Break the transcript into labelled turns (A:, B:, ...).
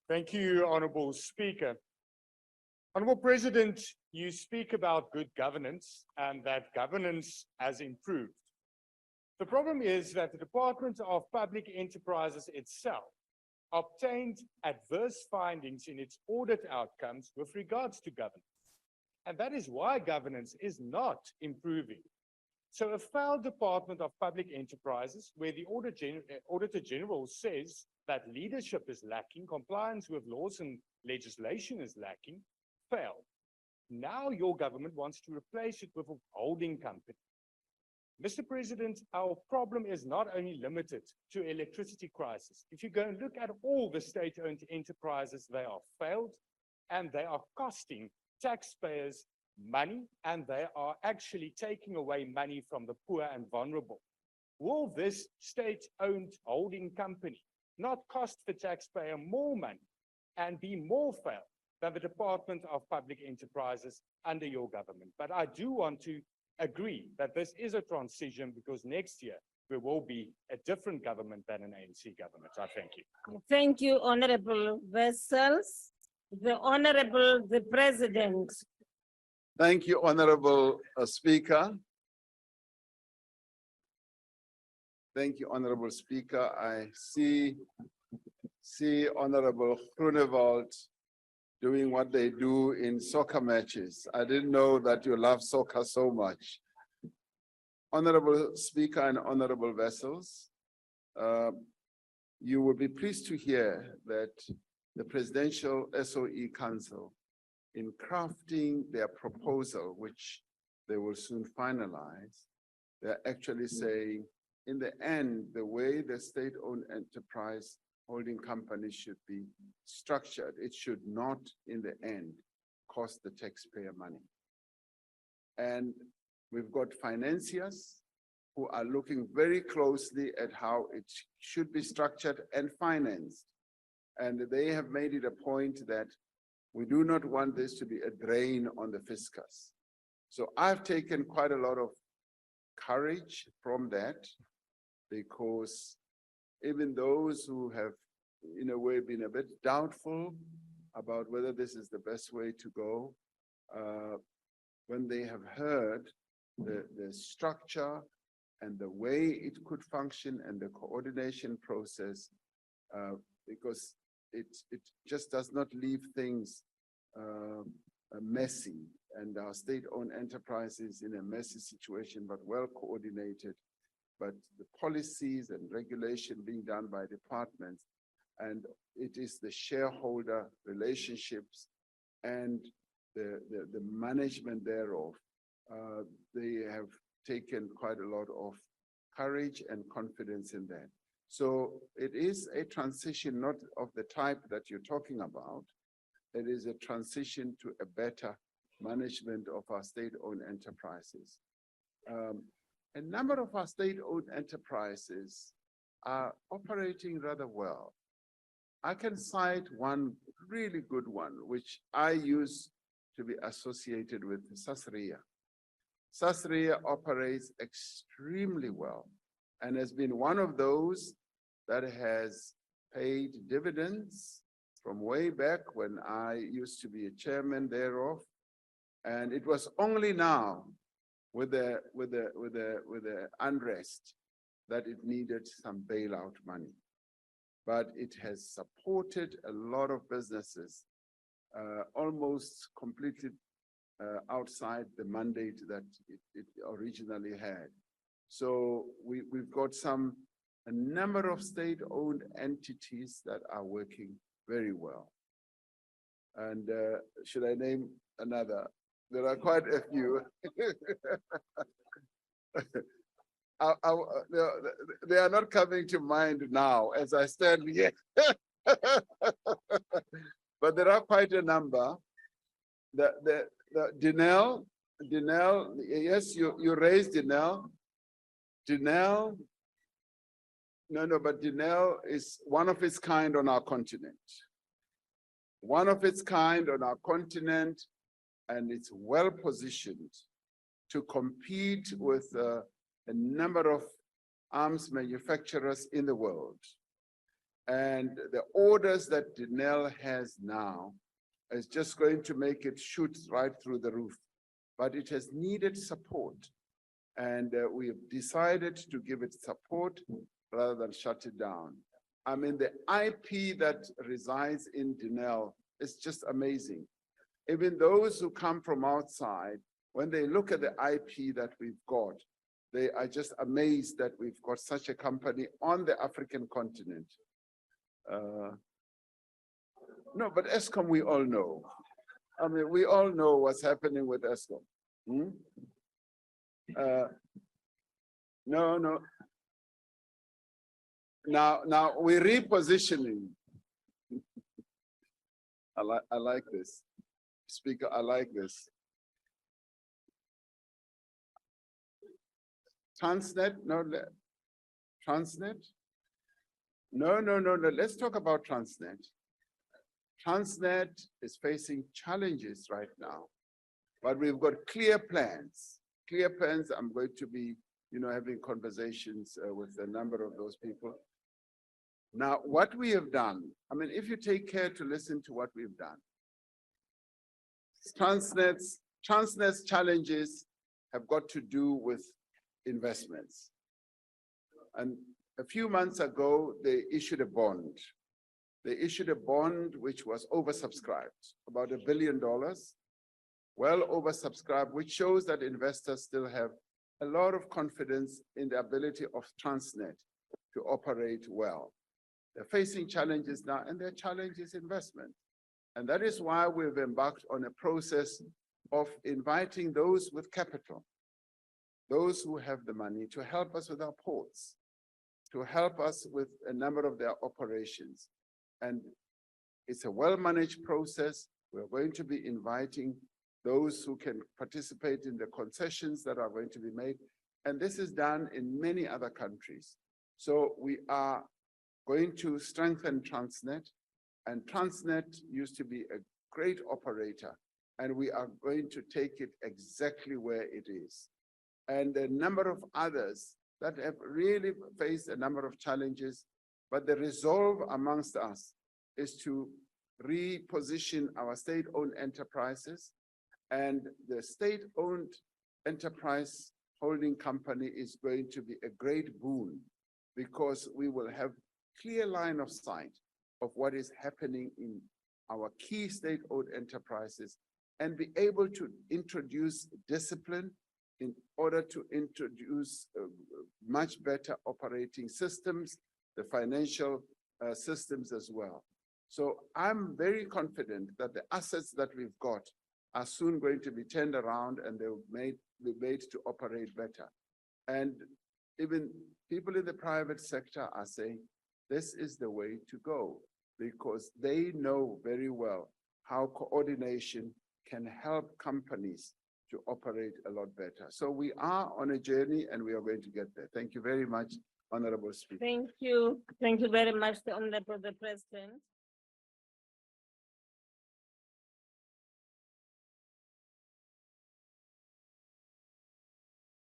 A: Thank you, Honourable Speaker. Honourable President, you speak about good governance and that governance has improved. The problem is that the Department of Public Enterprises itself obtained adverse findings in its audit outcomes with regards to governance. And that is why governance is not improving. So a failed Department of Public Enterprises, where the Auditor General says that leadership is lacking, compliance with laws and legislation is lacking, failed. Now your government wants to replace it with a holding company. Mr. President, our problem is not only limited to electricity crisis. If you go and look at all the state-owned enterprises, they are failed and they are costing taxpayers money, and they are actually taking away money from the poor and vulnerable. Will this state-owned holding company not cost the taxpayer more money and be more failed than the Department of Public Enterprises under your government? But I do want to agree that this is a transition, because next year there will be a different government than an ANC government. I thank you.
B: Thank you, Honorable Wessels. The President.
C: Thank you, Honorable Speaker. Thank you, Honorable Speaker. I see Honorable Groenewald doing what they do in soccer matches. I didn't know that you love soccer so much. Honorable Speaker and Honorable Wessels, you will be pleased to hear that the Presidential SOE Council, in crafting their proposal, which they will soon finalize, they're actually saying, in the end, the way the state-owned enterprise holding company should be structured, it should not, in the end, cost the taxpayer money. And we've got financiers who are looking very closely at how it should be structured and financed. And they have made it a point that we do not want this to be a drain on the fiscus. So I've taken quite a lot of courage from that, because even those who have, in a way, been a bit doubtful about whether this is the best way to go, when they have heard the structure and the way it could function and the coordination process, because it just does not leave things messy, and our state-owned enterprises in a messy situation, but well coordinated, but the policies and regulation being done by departments, and it is the shareholder relationships and the management thereof. They have taken quite a lot of courage and confidence in that. So it is a transition, not of the type that you're talking about. It is a transition to a better management of our state-owned enterprises. A number of our state-owned enterprises are operating rather well. I can cite one really good one, which I used to be associated with, Sasria. Sasria operates extremely well and has been one of those that has paid dividends from way back when I used to be a chairman thereof. And it was only now with the unrest that it needed some bailout money. But it has supported a lot of businesses, almost completely outside the mandate that it originally had. So we've got a number of state-owned entities that are working very well. And should I name another? There are quite a few. They are not coming to mind now as I stand here. But there are quite a number. The Denel, yes, you raised Denel. Denel, no, but Denel is one of its kind on our continent. One of its kind on our continent, and it's well positioned to compete with a number of arms manufacturers in the world. And the orders that Denel has now is just going to make it shoot right through the roof. But it has needed support. And we have decided to give it support rather than shut it down. I mean, the IP that resides in Denel is just amazing. Even those who come from outside, when they look at the IP that we've got, they are just amazed that we've got such a company on the African continent. No, but Eskom, we all know. I mean, we all know what's happening with Eskom. No. Now we're repositioning. I like this. Speaker, I like this. Transnet, no, Transnet? No, let's talk about Transnet. Transnet is facing challenges right now, but we've got clear plans. Clear plans. I'm going to be, having conversations with a number of those people. Now, what we have done, I mean, if you take care to listen to what we've done, Transnet's challenges have got to do with investments. And a few months ago, they issued a bond. They issued a bond which was oversubscribed, about $1 billion, well oversubscribed, which shows that investors still have a lot of confidence in the ability of Transnet to operate well. They're facing challenges now, and their challenge is investment. And that is why we've embarked on a process of inviting those with capital, those who have the money, to help us with our ports, to help us with a number of their operations. And it's a well-managed process. We're going to be inviting those who can participate in the concessions that are going to be made. And this is done in many other countries. So we are going to strengthen Transnet. And Transnet used to be a great operator, and we are going to take it exactly where it is. And a number of others that have really faced a number of challenges, but the resolve amongst us is to reposition our state-owned enterprises, and the state-owned enterprise holding company is going to be a great boon, because we will have clear line of sight of what is happening in our key state-owned enterprises, and be able to introduce discipline in order to introduce much better operating systems, the financial systems as well. So I'm very confident that the assets that we've got are soon going to be turned around, and they'll be made to operate better. And even people in the private sector are saying, this is the way to go, because they know very well how coordination can help companies to operate a lot better. So we are on a journey, and we are going to get there. Thank you very much, Honorable Speaker.
B: Thank you. Thank you very much, the Honorable President.